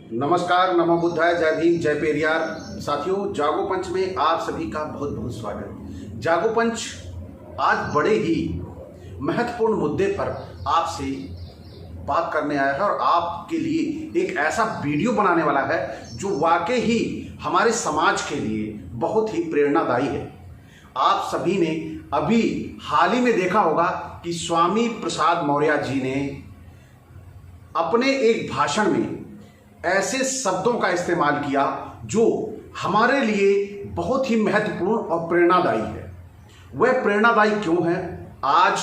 नमस्कार, नमो बुद्धाय, जय भीम, जय पेरियार। साथियों, जागो पंच में आप सभी का बहुत बहुत स्वागत। जागो पंच आज बड़े ही महत्वपूर्ण मुद्दे पर आपसे बात करने आया है और आपके लिए एक ऐसा वीडियो बनाने वाला है जो वाकई ही हमारे समाज के लिए बहुत ही प्रेरणादायी है। आप सभी ने अभी हाल ही में देखा होगा कि स्वामी प्रसाद मौर्य जी ने अपने एक भाषण में ऐसे शब्दों का इस्तेमाल किया जो हमारे लिए बहुत ही महत्वपूर्ण और प्रेरणादायी है। वह प्रेरणादायी क्यों है? आज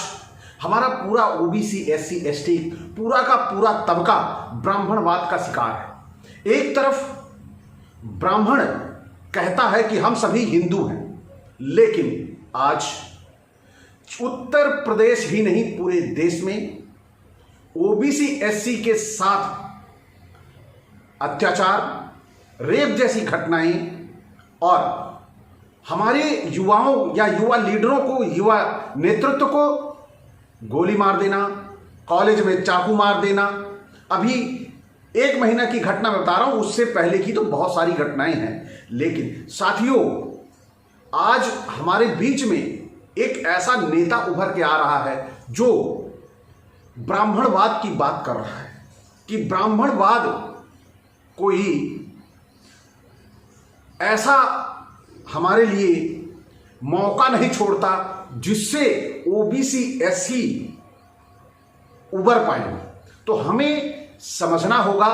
हमारा पूरा ओबीसी, एससी, एसटी, पूरा का पूरा तबका ब्राह्मणवाद का शिकार है। एक तरफ ब्राह्मण कहता है कि हम सभी हिंदू हैं, लेकिन आज उत्तर प्रदेश ही नहीं पूरे देश में ओबीसी, एससी के साथ अत्याचार, रेप जैसी घटनाएं और हमारे युवाओं या युवा लीडरों को, युवा नेतृत्व को गोली मार देना, कॉलेज में चाकू मार देना। अभी 1 महीना की घटना मैं बता रहा हूं, उससे पहले की तो बहुत सारी घटनाएं हैं। लेकिन साथियों, आज हमारे बीच में एक ऐसा नेता उभर के आ रहा है जो ब्राह्मणवाद की बात कर रहा है कि ब्राह्मणवाद कोई ऐसा हमारे लिए मौका नहीं छोड़ता जिससे ओबीसी, एससी उभर पाए। तो हमें समझना होगा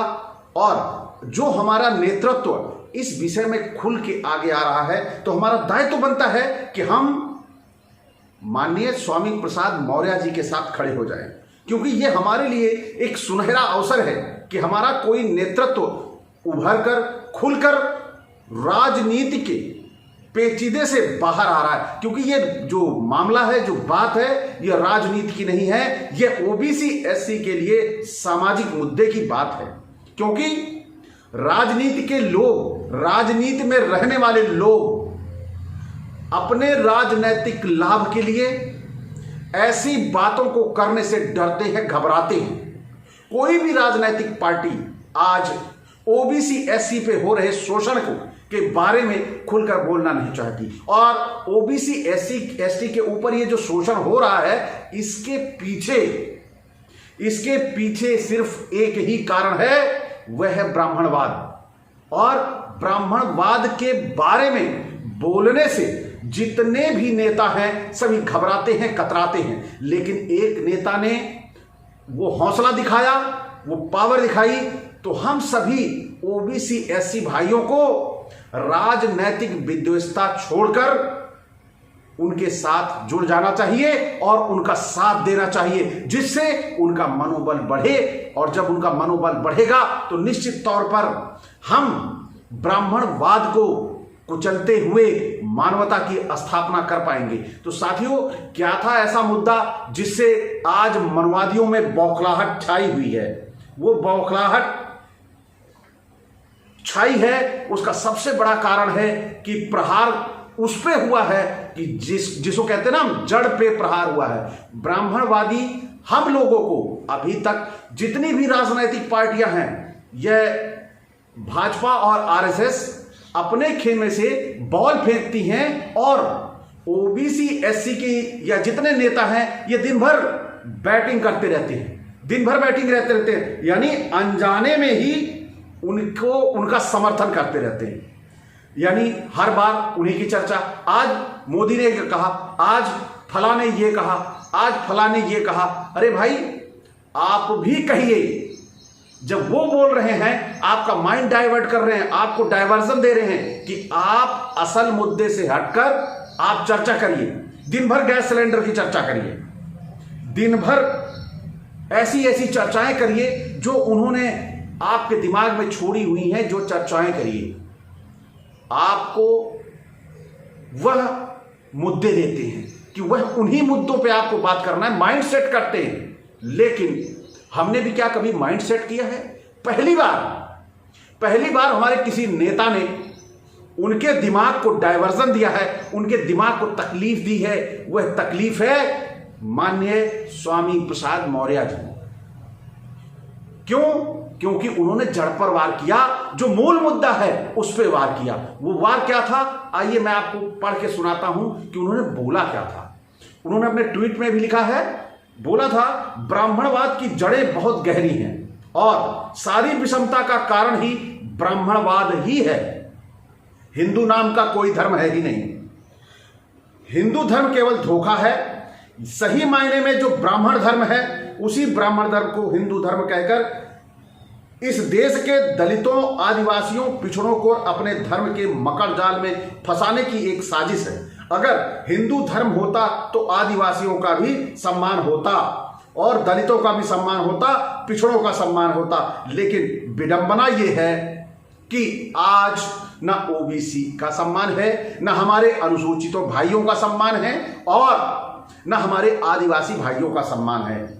और जो हमारा नेतृत्व इस विषय में खुल के आगे आ रहा है, तो हमारा दायित्व बनता है कि हम माननीय स्वामी प्रसाद मौर्य जी के साथ खड़े हो जाएं, क्योंकि ये हमारे लिए एक सुनहरा अवसर है कि हमारा कोई नेतृत्व उभर कर, खुलकर राजनीति के पेचीदे से बाहर आ रहा है। क्योंकि ये जो मामला है, जो बात है, ये राजनीति की नहीं है, ये ओबीसी, एससी के लिए सामाजिक मुद्दे की बात है। क्योंकि राजनीति के लोग, राजनीति में रहने वाले लोग अपने राजनैतिक लाभ के लिए ऐसी बातों को करने से डरते हैं, घबराते हैं। कोई भी राजनीतिक पार्टी आज ओबीसी, एससी पे हो रहे शोषण के बारे में खुलकर बोलना नहीं चाहती। और ओबीसी, एससी, एसटी के ऊपर ये जो शोषण हो रहा है, इसके पीछे सिर्फ एक ही कारण है, वह है ब्राह्मणवाद। और ब्राह्मणवाद के बारे में बोलने से जितने भी नेता हैं सभी घबराते हैं, कतराते हैं। लेकिन एक नेता ने वो हौसला दिखाया, वो पावर दिखाई, तो हम सभी ओबीसी, एससी भाइयों को राजनैतिक विद्वेषता छोड़कर उनके साथ जुड़ जाना चाहिए और उनका साथ देना चाहिए, जिससे उनका मनोबल बढ़े। और जब उनका मनोबल बढ़ेगा तो निश्चित तौर पर हम ब्राह्मणवाद को कुचलते हुए मानवता की स्थापना कर पाएंगे। तो साथियों, क्या था ऐसा मुद्दा जिससे आज मनवादियों में बौखलाहट छाई हुई है? वो बौखलाहट छाई है, उसका सबसे बड़ा कारण है कि प्रहार उस पे हुआ है कि जिसको कहते हैं ना, जड़ पे प्रहार हुआ है। ब्राह्मणवादी हम लोगों को अभी तक जितनी भी राजनीतिक पार्टियां हैं, यह भाजपा और आरएसएस अपने खेमे से बॉल फेंकती हैं और ओबीसी, एससी की या जितने नेता हैं, ये दिन भर बैटिंग करते रहते हैं, दिन भर बैटिंग रहते हैं, यानी अनजाने में ही उनका समर्थन करते रहते हैं। यानी हर बार उन्हीं की चर्चा। आज मोदी ने ये कहा, आज फला ने ये कहा, आज फला ने ये कहा। अरे भाई, आप भी कहिए। जब वो बोल रहे हैं, आपका माइंड डाइवर्ट कर रहे हैं, आपको डाइवर्जन दे रहे हैं कि आप असल मुद्दे से हटकर आप चर्चा करिए। दिन भर गैस सिलेंडर की चर्चा करिए, दिन भर ऐसी ऐसी चर्चाएं करिए जो उन्होंने आपके दिमाग में छोड़ी हुई हैं, जो चर्चाएं करिए। आपको वह मुद्दे देते हैं कि वह उन्हीं मुद्दों पे आपको बात करना है, माइंड सेट करते हैं। लेकिन हमने भी क्या कभी माइंड सेट किया है? पहली बार हमारे किसी नेता ने उनके दिमाग को डाइवर्जन दिया है, उनके दिमाग को तकलीफ दी है। वह तकलीफ है माननीय स्वामी प्रसाद मौर्य जी। क्यों? क्योंकि उन्होंने जड़ पर वार किया, जो मूल मुद्दा है उस पर वार किया। वो वार क्या था, आइए मैं आपको पढ़ के सुनाता हूं कि उन्होंने बोला क्या था। उन्होंने अपने ट्वीट में भी लिखा है, बोला था, ब्राह्मणवाद की जड़ें बहुत गहरी हैं और सारी विषमता का कारण ही ब्राह्मणवाद ही है। हिंदू नाम का कोई धर्म है ही नहीं। हिंदू धर्म केवल धोखा है। सही मायने में जो ब्राह्मण धर्म है उसी ब्राह्मण धर्म को हिंदू धर्म कहकर इस देश के दलितों, आदिवासियों, पिछड़ों को अपने धर्म के मकर जाल में फंसाने की एक साजिश है। अगर हिंदू धर्म होता तो आदिवासियों का भी सम्मान होता और दलितों का भी सम्मान होता, पिछड़ों का सम्मान होता। लेकिन विडंबना यह है कि आज न ओबीसी का सम्मान है, न हमारे अनुसूचितों भाइयों का सम्मान है और न हमारे आदिवासी भाइयों का सम्मान है।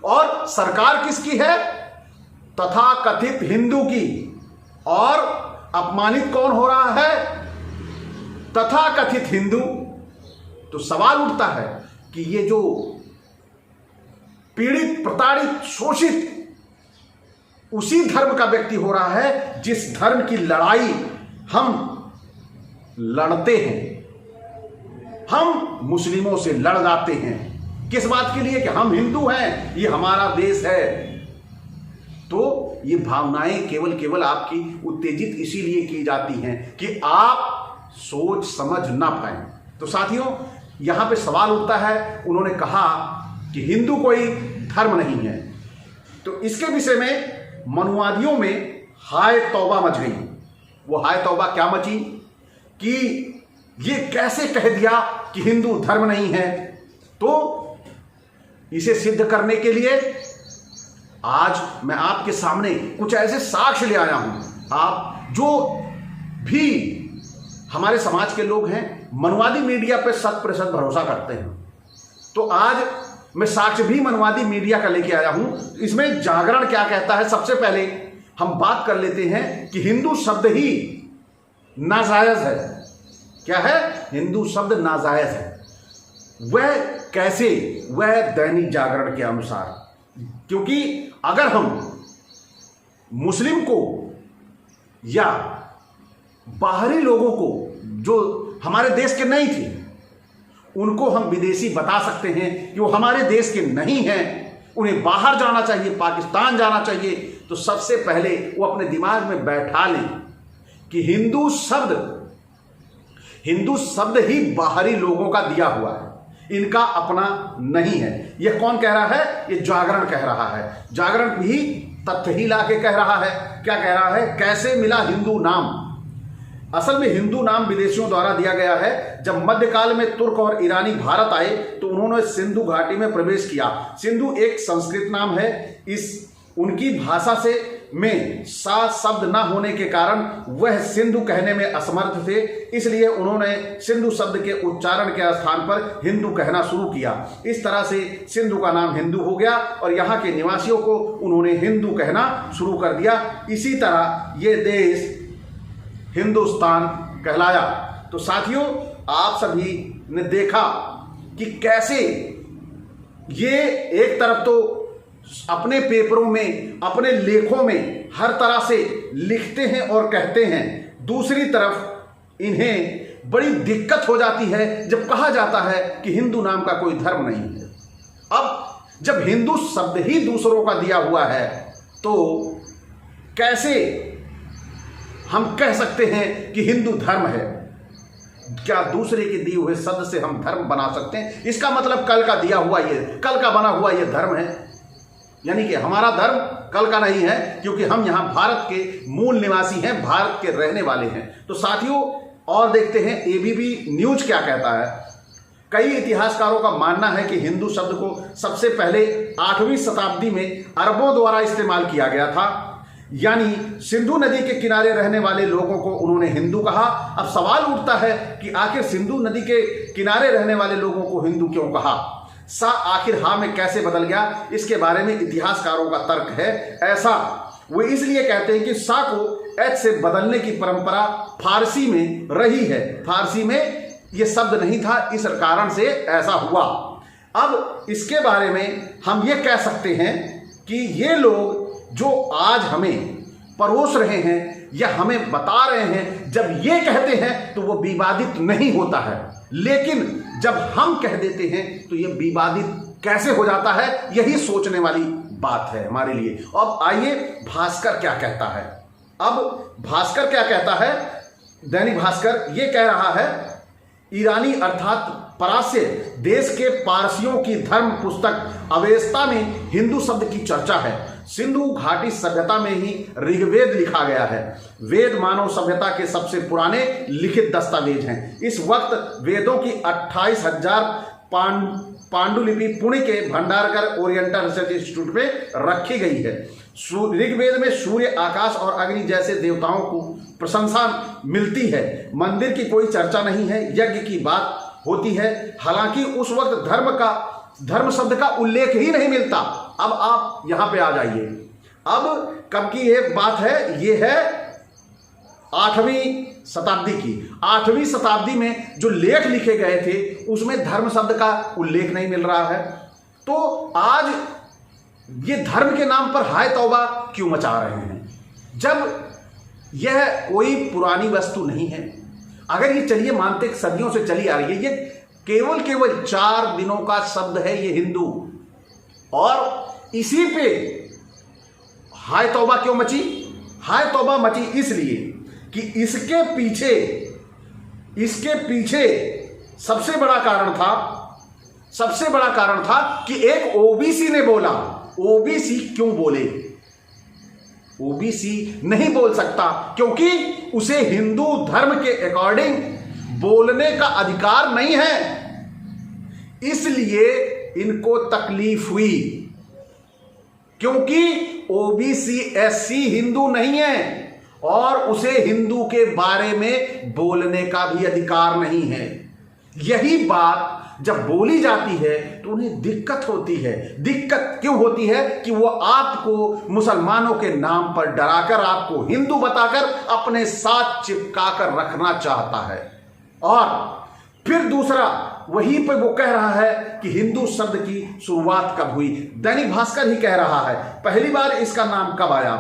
और सरकार किसकी है? तथाकथित हिंदू की। और अपमानित कौन हो रहा है? तथाकथित हिंदू। तो सवाल उठता है कि ये जो पीड़ित, प्रताड़ित, शोषित उसी धर्म का व्यक्ति हो रहा है जिस धर्म की लड़ाई हम लड़ते हैं। हम मुस्लिमों से लड़ जाते हैं। किस बात के लिए? कि हम हिंदू हैं, ये हमारा देश है। तो ये भावनाएं केवल आपकी उत्तेजित इसीलिए की जाती हैं कि आप सोच समझ ना पाए। तो साथियों, यहां पे सवाल उठता है, उन्होंने कहा कि हिंदू कोई धर्म नहीं है। तो इसके विषय में मनुवादियों में हाय तौबा मच गई। वो हाय तौबा क्या मची कि ये कैसे कह दिया कि हिंदू धर्म नहीं है। तो इसे सिद्ध करने के लिए आज मैं आपके सामने कुछ ऐसे साक्ष्य ले आया हूं। आप जो भी हमारे समाज के लोग हैं, मनुवादी मीडिया पर 100% भरोसा करते हैं, तो आज मैं साक्ष्य भी मनुवादी मीडिया का लेके आया हूं। इसमें जागरण क्या कहता है, सबसे पहले हम बात कर लेते हैं कि हिंदू शब्द ही नाजायज है। क्या है? हिंदू शब्द नाजायज है। वह कैसे? वह दैनिक जागरण के अनुसार। क्योंकि अगर हम मुस्लिम को या बाहरी लोगों को जो हमारे देश के नहीं थे उनको हम विदेशी बता सकते हैं कि वो हमारे देश के नहीं हैं, उन्हें बाहर जाना चाहिए, पाकिस्तान जाना चाहिए, तो सबसे पहले वो अपने दिमाग में बैठा लें कि हिंदू शब्द ही बाहरी लोगों का दिया हुआ है, इनका अपना नहीं है। यह कौन कह रहा है? ये जागरण कह रहा है। जागरण भी तथ्य ही ला के कह रहा है। क्या कह रहा है? कैसे मिला हिंदू नाम? असल में हिंदू नाम विदेशियों द्वारा दिया गया है। जब मध्यकाल में तुर्क और ईरानी भारत आए तो उन्होंने सिंधु घाटी में प्रवेश किया। सिंधु एक संस्कृत नाम है। इस उनकी भाषा से में सा शब्द न होने के कारण वह सिंधु कहने में असमर्थ थे, इसलिए उन्होंने सिंधु शब्द के उच्चारण के स्थान पर हिंदू कहना शुरू किया। इस तरह से सिंधु का नाम हिंदू हो गया और यहाँ के निवासियों को उन्होंने हिंदू कहना शुरू कर दिया। इसी तरह ये देश हिंदुस्तान कहलाया। तो साथियों, आप सभी ने देखा कि कैसे ये एक तरफ तो अपने पेपरों में, अपने लेखों में हर तरह से लिखते हैं और कहते हैं, दूसरी तरफ इन्हें बड़ी दिक्कत हो जाती है जब कहा जाता है कि हिंदू नाम का कोई धर्म नहीं है। अब जब हिंदू शब्द ही दूसरों का दिया हुआ है तो कैसे हम कह सकते हैं कि हिंदू धर्म है? क्या दूसरे के दिए हुए शब्द से हम धर्म बना सकते हैं? इसका मतलब कल का दिया हुआ ये, कल का बना हुआ ये धर्म है। यानी कि हमारा धर्म कल का नहीं है, क्योंकि हम यहाँ भारत के मूल निवासी हैं, भारत के रहने वाले हैं। तो साथियों, और देखते हैं एबीपी न्यूज क्या कहता है। कई इतिहासकारों का मानना है कि हिंदू शब्द को सबसे पहले 8वीं शताब्दी में अरबों द्वारा इस्तेमाल किया गया था। यानी सिंधु नदी के किनारे रहने वाले लोगों को उन्होंने हिंदू कहा। अब सवाल उठता है कि आखिर सिंधु नदी के किनारे रहने वाले लोगों को हिंदू क्यों कहा? सा आखिर हा में कैसे बदल गया? इसके बारे में इतिहासकारों का तर्क है ऐसा। वो इसलिए कहते हैं कि सा को एच से बदलने की परंपरा फारसी में रही है। फारसी में ये शब्द नहीं था, इस कारण से ऐसा हुआ। अब इसके बारे में हम ये कह सकते हैं कि ये लोग जो आज हमें परोस रहे हैं या हमें बता रहे हैं, जब ये कहते हैं तो वो विवादित नहीं होता है, लेकिन जब हम कह देते हैं तो ये विवादित कैसे हो जाता है, यही सोचने वाली बात है हमारे लिए। अब आइए भास्कर क्या कहता है। अब भास्कर क्या कहता है, दैनिक भास्कर ये कह रहा है, ईरानी अर्थात पारस्य देश के पारसियों की धर्म पुस्तक अवेस्ता में हिंदू शब्द की चर्चा है। सिंधु घाटी सभ्यता में ही ऋग्वेद लिखा गया है। वेद मानव सभ्यता के सबसे पुराने लिखित दस्तावेज हैं। इस वक्त वेदों की 28,000 पांडुलिपि पुणे के भंडारकर ओरिएंटल रिसर्च इंस्टीट्यूट में रखी गई है। ऋग्वेद में सूर्य, आकाश और अग्नि जैसे देवताओं को प्रशंसा मिलती है। मंदिर की कोई चर्चा नहीं है, यज्ञ की बात होती है। हालांकि उस वक्त धर्म शब्द का उल्लेख ही नहीं मिलता। अब आप यहां पे आ जाइए। अब कब की ये बात है, ये है 8वीं शताब्दी की। 8वीं शताब्दी में जो लेख लिखे गए थे उसमें धर्म शब्द का उल्लेख नहीं मिल रहा है। तो आज ये धर्म के नाम पर हाय तौबा क्यों मचा रहे हैं, जब यह कोई पुरानी वस्तु नहीं है। अगर ये चलिए मानते सदियों से चली आ रही है, ये केवल 4 दिनों का शब्द है ये हिंदू, और इसी पे हाय तौबा क्यों मची? हाय तौबा मची इसलिए कि इसके पीछे सबसे बड़ा कारण था कि एक ओबीसी ने बोला। ओबीसी क्यों बोले? ओबीसी नहीं बोल सकता क्योंकि उसे हिंदू धर्म के अकॉर्डिंग बोलने का अधिकार नहीं है, इसलिए इनको तकलीफ हुई। क्योंकि ओबीसी एससी हिंदू नहीं है और उसे हिंदू के बारे में बोलने का भी अधिकार नहीं है। यही बात जब बोली जाती है तो उन्हें दिक्कत होती है। दिक्कत क्यों होती है? कि वो आपको मुसलमानों के नाम पर डराकर, आपको हिंदू बताकर अपने साथ चिपकाकर रखना चाहता है। और फिर दूसरा, वहीं पर वो कह रहा है कि हिंदू शब्द की शुरुआत कब हुई। दैनिक भास्कर ही कह रहा है पहली बार इसका नाम कब आया।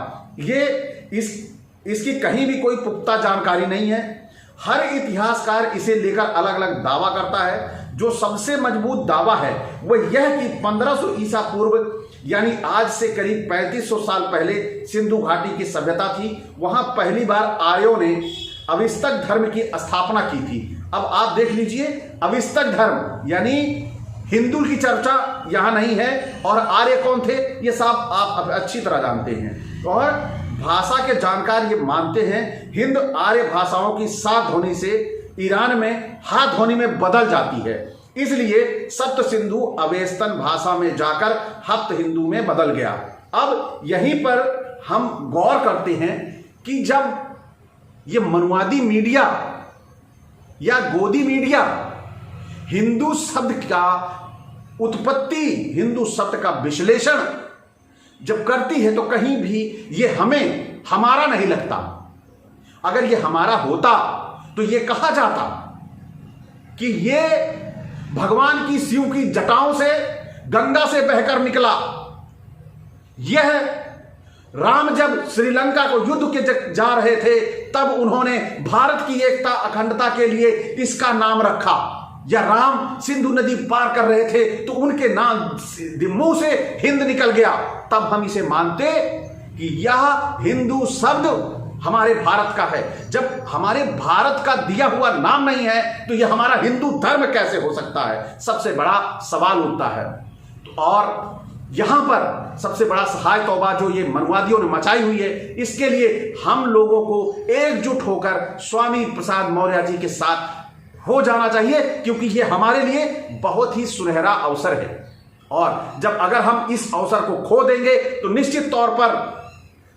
इसकी कहीं भी कोई पुख्ता जानकारी नहीं है। हर इतिहासकार इसे लेकर अलग अलग दावा करता है। जो सबसे मजबूत दावा है वह यह कि 1500 ईसा पूर्व, यानी आज से करीब 3500 साल पहले सिंधु घाटी की सभ्यता थी। वहां पहली बार आर्यों ने अविस्तक धर्म की स्थापना की थी। अब आप देख लीजिए, अविस्तक धर्म यानी हिंदू की चर्चा यहां नहीं है। और आर्य कौन थे ये सब आप अच्छी तरह जानते हैं। और भाषा के जानकार ये मानते हैं हिंद आर्य भाषाओं की सात ध्वनि से ईरान में हा ध्वनि में बदल जाती है, इसलिए सप्त सिंधु अवेस्तन भाषा में जाकर हप्त हिंदू में बदल गया। अब यहीं पर हम गौर करते हैं कि जब ये मनुवादी मीडिया या गोदी मीडिया हिंदू शब्द का उत्पत्ति, हिंदू शब्द का विश्लेषण जब करती है तो कहीं भी ये हमारा नहीं लगता। अगर ये हमारा होता तो ये कहा जाता कि ये भगवान की शिव की जटाओं से, गंगा से बहकर निकला। यह राम जब श्रीलंका को युद्ध के जा रहे थे तब उन्होंने भारत की एकता अखंडता के लिए इसका नाम रखा। या राम सिंधु नदी पार कर रहे थे तो उनके नाम मुंह से हिंद निकल गया, तब हम इसे मानते कि यह हिंदू शब्द हमारे भारत का है। जब हमारे भारत का दिया हुआ नाम नहीं है तो यह हमारा हिंदू धर्म कैसे हो सकता है? सबसे बड़ा सवाल उठता है। और यहां पर सबसे बड़ा सहाय तौबा जो ये मनुवादियों ने मचाई हुई है, इसके लिए हम लोगों को एकजुट होकर स्वामी प्रसाद मौर्य जी के साथ हो जाना चाहिए, क्योंकि ये हमारे लिए बहुत ही सुनहरा अवसर है। और जब अगर हम इस अवसर को खो देंगे तो निश्चित तौर पर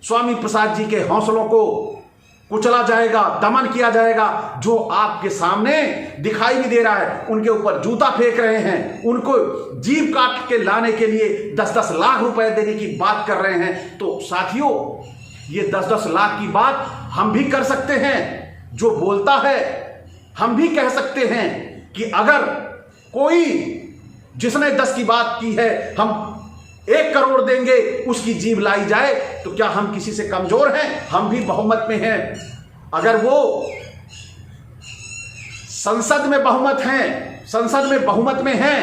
स्वामी प्रसाद जी के हौसलों को कुचला जाएगा, दमन किया जाएगा। जो आपके सामने दिखाई भी दे रहा है, उनके ऊपर जूता फेंक रहे हैं, उनको जीभ काट के लाने के लिए 10-10 लाख रुपए देने की बात कर रहे हैं। तो साथियों, ये 10-10 लाख की बात हम भी कर सकते हैं। जो बोलता है हम भी कह सकते हैं कि अगर कोई जिसने 10 की बात की है, हम 1 करोड़ देंगे उसकी जीभ लाई जाए, तो क्या हम किसी से कमजोर हैं? हम भी बहुमत में हैं। अगर वो संसद में बहुमत में हैं,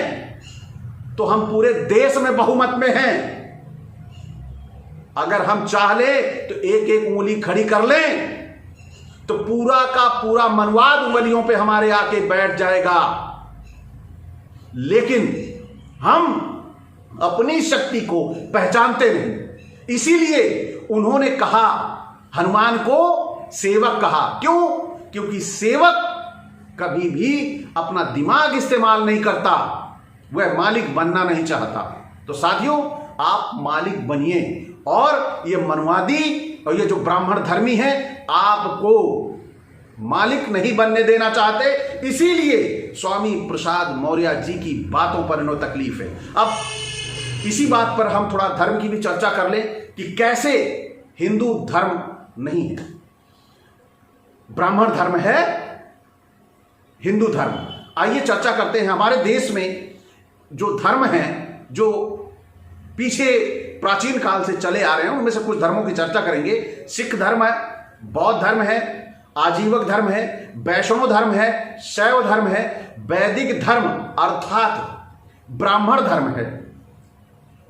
तो हम पूरे देश में बहुमत में हैं। अगर हम चाह ले तो एक एक उंगली खड़ी कर लें तो पूरा का पूरा मनवाद उंगलियों पे हमारे आके बैठ जाएगा। लेकिन हम अपनी शक्ति को पहचानते नहीं, इसीलिए उन्होंने कहा, हनुमान को सेवक कहा। क्यों? क्योंकि सेवक कभी भी अपना दिमाग इस्तेमाल नहीं करता, वह मालिक बनना नहीं चाहता। तो साथियों, आप मालिक बनिए, और ये मनवादी और ये जो ब्राह्मण धर्मी हैं आपको मालिक नहीं बनने देना चाहते, इसीलिए स्वामी प्रसाद मौर्य जी की बातों पर इन्हें तकलीफ है। अब इसी बात पर हम थोड़ा धर्म की भी चर्चा कर लें कि कैसे हिंदू धर्म नहीं है, ब्राह्मण धर्म है, हिंदू धर्म। आइए चर्चा करते हैं। हमारे देश में जो धर्म हैं, जो पीछे प्राचीन काल से चले आ रहे हैं, उनमें से कुछ धर्मों की चर्चा करेंगे। सिख धर्म है, बौद्ध धर्म है, आजीवक धर्म है, वैष्णव धर्म है, शैव धर्म है, वैदिक धर्म अर्थात ब्राह्मण धर्म है।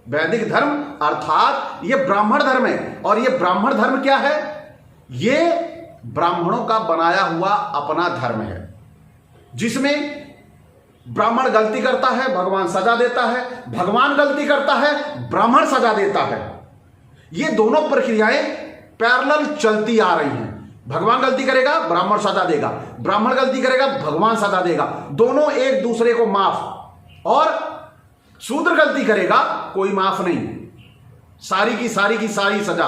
वैदिक धर्म अर्थात ये ब्राह्मण धर्म है। और ये ब्राह्मण धर्म क्या है? ये ब्राह्मणों का बनाया हुआ अपना धर्म है, जिसमें ब्राह्मण गलती करता है, भगवान सजा देता है, भगवान गलती करता है, ब्राह्मण सजा देता है। ये दोनों प्रक्रियाएं पैरेलल चलती आ रही हैं। भगवान गलती करेगा, ब्राह्मण सजा देगा, ब्राह्मण गलती करेगा, भगवान सजा देगा, दोनों एक दूसरे को माफ। और शूद्र गलती करेगा, कोई माफ नहीं, सारी की सारी सजा।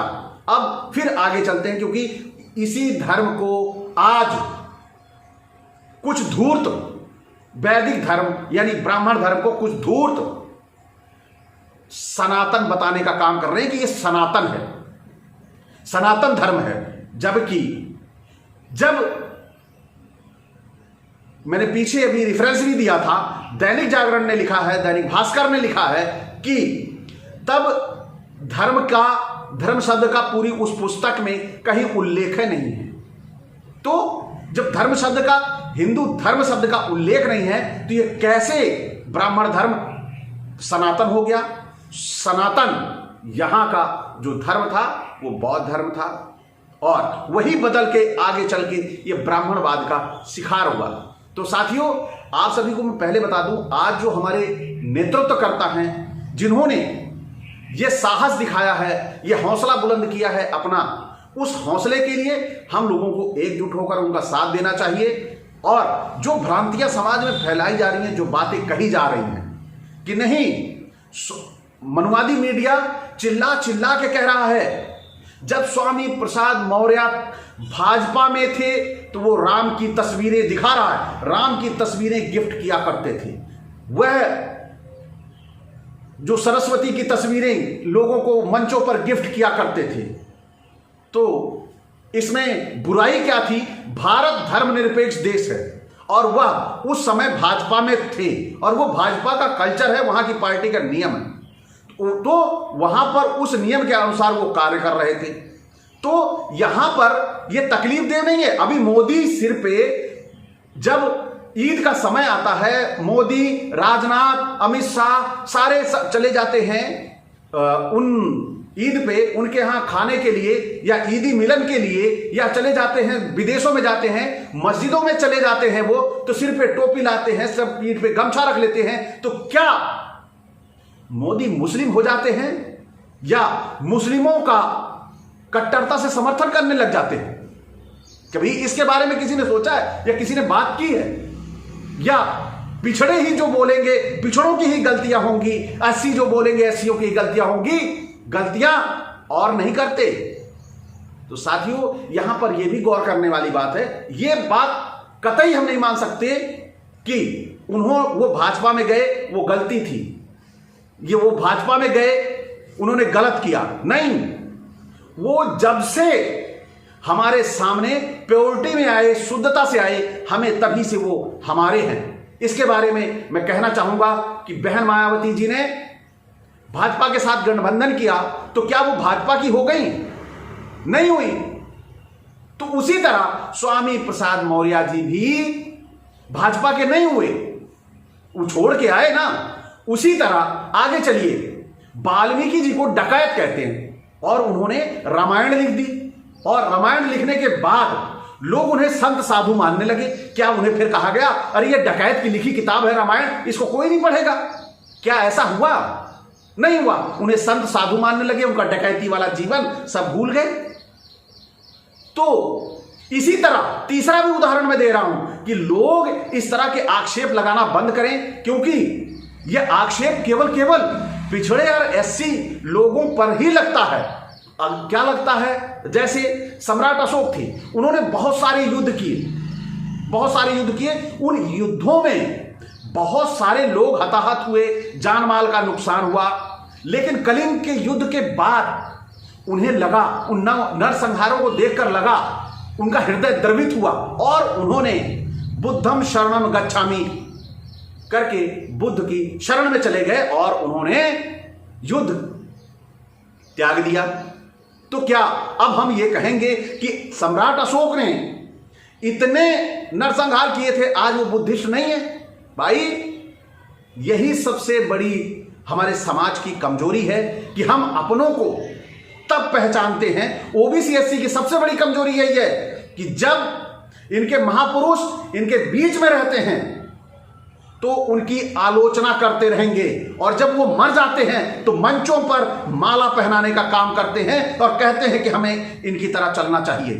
अब फिर आगे चलते हैं, क्योंकि इसी धर्म को आज कुछ धूर्त वैदिक धर्म यानी ब्राह्मण धर्म को कुछ धूर्त सनातन बताने का काम कर रहे हैं कि ये सनातन है, सनातन धर्म है। जबकि जब मैंने पीछे अभी रेफरेंस भी दिया था, दैनिक जागरण ने लिखा है, दैनिक भास्कर ने लिखा है कि तब धर्म शब्द का पूरी उस पुस्तक में कहीं उल्लेख नहीं है। तो जब धर्म शब्द का, हिंदू धर्म शब्द का उल्लेख नहीं है, तो ये कैसे ब्राह्मण धर्म सनातन हो गया? सनातन यहां का जो धर्म था वो बौद्ध धर्म था, और वही बदल के आगे चल के ये ब्राह्मणवाद का शिकार हुआ। तो साथियों, आप सभी को मैं पहले बता दूं, आज जो हमारे नेतृत्वकर्ता हैं, जिन्होंने ये साहस दिखाया है, ये हौसला बुलंद किया है अपना, उस हौसले के लिए हम लोगों को एकजुट होकर उनका साथ देना चाहिए। और जो भ्रांतियां समाज में फैलाई जा रही हैं, जो बातें कही जा रही हैं कि नहीं, मनवादी मीडिया चिल्ला चिल्ला के कह रहा है, जब स्वामी प्रसाद मौर्य भाजपा में थे तो वो राम की तस्वीरें दिखा रहा है, राम की तस्वीरें गिफ्ट किया करते थे, वह जो सरस्वती की तस्वीरें लोगों को मंचों पर गिफ्ट किया करते थे। तो इसमें बुराई क्या थी? भारत धर्मनिरपेक्ष देश है और वह उस समय भाजपा में थे, और वो भाजपा का कल्चर है, वहां की पार्टी का नियम है, तो वहां पर उस नियम के अनुसार वो कार्य कर रहे थे। तो यहां पर ये तकलीफ दे नहीं है। अभी मोदी सिर पे जब ईद का समय आता है, मोदी, राजनाथ, अमित शाह सारे चले जाते हैं उन ईद पे, उनके यहां खाने के लिए या ईदी मिलन के लिए, या चले जाते हैं विदेशों में, जाते हैं मस्जिदों में चले जाते हैं, वो तो सिर पे टोपी लाते हैं, सब पीठ पे गमछा रख लेते हैं। तो क्या मोदी मुस्लिम हो जाते हैं या मुस्लिमों का कट्टरता से समर्थन करने लग जाते हैं? कभी इसके बारे में किसी ने सोचा है या किसी ने बात की है? या पिछड़े ही जो बोलेंगे पिछड़ों की ही गलतियां होंगी, एससी जो बोलेंगे एससीओ की गलतियां होंगी, गलतियां और नहीं करते? तो साथियों, यहां पर यह भी गौर करने वाली बात है, यह बात कतई हम नहीं मान सकते कि वो भाजपा में गए वो गलती थी, ये वो भाजपा में गए उन्होंने गलत किया। नहीं, वो जब से हमारे सामने प्योरिटी में आए, शुद्धता से आए, हमें तभी से वो हमारे हैं। इसके बारे में मैं कहना चाहूंगा कि बहन मायावती जी ने भाजपा के साथ गठबंधन किया तो क्या वो भाजपा की हो गई? नहीं हुई। तो उसी तरह स्वामी प्रसाद मौर्य जी भी भाजपा के नहीं हुए, वो छोड़ के आए ना। उसी तरह आगे चलिए, वाल्मीकि जी को डकैत कहते हैं और उन्होंने रामायण लिख दी, और रामायण लिखने के बाद लोग उन्हें संत साधु मानने लगे। क्या उन्हें फिर कहा गया अरे ये डकैत की लिखी किताब है रामायण, इसको कोई नहीं पढ़ेगा? क्या ऐसा हुआ? नहीं हुआ। उन्हें संत साधु मानने लगे, उनका डकैती वाला जीवन सब भूल गए। तो इसी तरह तीसरा भी उदाहरण मैं दे रहा हूं कि लोग इस तरह के आक्षेप लगाना बंद करें, क्योंकि यह आक्षेप केवल पिछड़े और एससी लोगों पर ही लगता है। अब क्या लगता है? जैसे सम्राट अशोक थे, उन्होंने बहुत सारे युद्ध किए। उन युद्धों में बहुत सारे लोग हताहत हुए, जान माल का नुकसान हुआ, लेकिन कलिंग के युद्ध के बाद उन्हें लगा, उन नरसंहारों को देखकर लगा, उनका हृदय द्रवित हुआ और उन्होंने बुद्धम शरणम गच्छामि करके बुद्ध की शरण में चले गए और उन्होंने युद्ध त्याग दिया। तो क्या अब हम ये कहेंगे कि सम्राट अशोक ने इतने नरसंहार किए थे, आज वो बुद्धिस्ट नहीं है? भाई, यही सबसे बड़ी हमारे समाज की कमजोरी है कि हम अपनों को तब पहचानते हैं। ओबीसी एससी की सबसे बड़ी कमजोरी यही है कि जब इनके महापुरुष इनके बीच में रहते हैं तो उनकी आलोचना करते रहेंगे, और जब वो मर जाते हैं तो मंचों पर माला पहनाने का काम करते हैं और कहते हैं कि हमें इनकी तरह चलना चाहिए,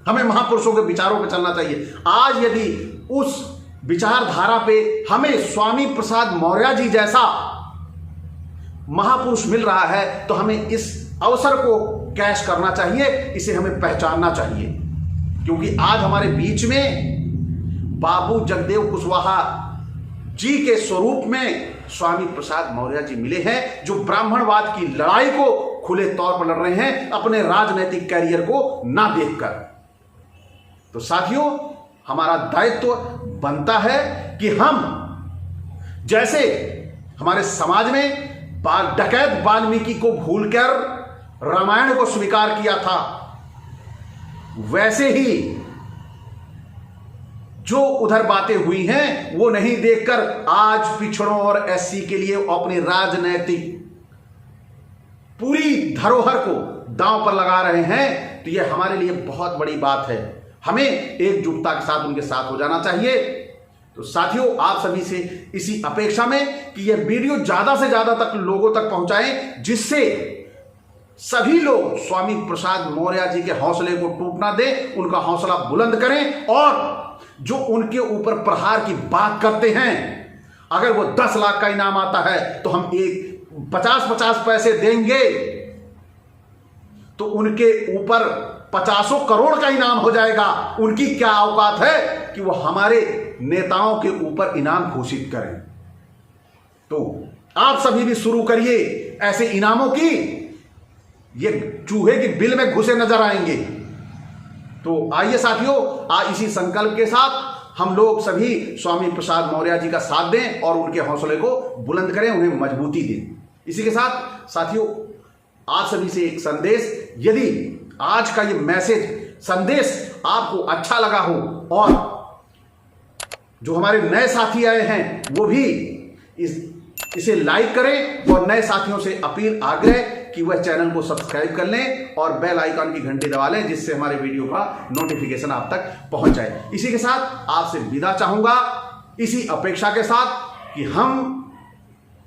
हमें महापुरुषों के विचारों पर चलना चाहिए। आज यदि उस विचारधारा पे हमें स्वामी प्रसाद मौर्य जी जैसा महापुरुष मिल रहा है तो हमें इस अवसर को कैश करना चाहिए, इसे हमें पहचानना चाहिए, क्योंकि आज हमारे बीच में बाबू जगदेव कुशवाहा जी के स्वरूप में स्वामी प्रसाद मौर्य जी मिले हैं, जो ब्राह्मणवाद की लड़ाई को खुले तौर पर लड़ रहे हैं, अपने राजनीतिक कैरियर को ना देखकर। तो साथियों, हमारा दायित्व बनता है कि हम, जैसे हमारे समाज में डकैत वाल्मीकि को भूलकर रामायण को स्वीकार किया था, वैसे ही जो उधर बातें हुई हैं वो नहीं देखकर आज पिछड़ों और एससी के लिए अपनी राजनैतिक पूरी धरोहर को दांव पर लगा रहे हैं, तो यह हमारे लिए बहुत बड़ी बात है। हमें एकजुटता के साथ उनके साथ हो जाना चाहिए। तो साथियों, आप सभी से इसी अपेक्षा में कि यह वीडियो ज्यादा से ज्यादा तक लोगों तक पहुंचाएं, जिससे सभी लोग स्वामी प्रसाद मौर्य जी के हौसले को टूट ना दें, उनका हौसला बुलंद करें, और जो उनके ऊपर प्रहार की बात करते हैं, अगर वो 10 लाख का इनाम आता है तो हम 50-50 पैसे देंगे, तो उनके ऊपर 50 करोड़ का इनाम हो जाएगा। उनकी क्या औकात है कि वो हमारे नेताओं के ऊपर इनाम घोषित करें? तो आप सभी भी शुरू करिए ऐसे इनामों की, ये चूहे की बिल में घुसे नजर आएंगे। तो आइए साथियों, इसी संकल्प के साथ हम लोग सभी स्वामी प्रसाद मौर्य जी का साथ दें और उनके हौसले को बुलंद करें, उन्हें मजबूती दें। इसी के साथ साथियों, आप सभी से एक संदेश, यदि आज का ये मैसेज संदेश आपको अच्छा लगा हो और जो हमारे नए साथी आए हैं वो भी इसे लाइक करें, और नए साथियों से अपील आग्रह कि वह चैनल को सब्सक्राइब कर लें और बेल आइकन की घंटी दबा लें, जिससे हमारे वीडियो का नोटिफिकेशन आप तक पहुंच जाए। इसी के साथ आपसे विदा चाहूंगा, इसी अपेक्षा के साथ कि हम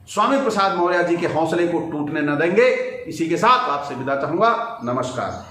स्वामी प्रसाद मौर्य जी के हौसले को टूटने न देंगे। इसी के साथ आपसे विदा चाहूंगा। नमस्कार।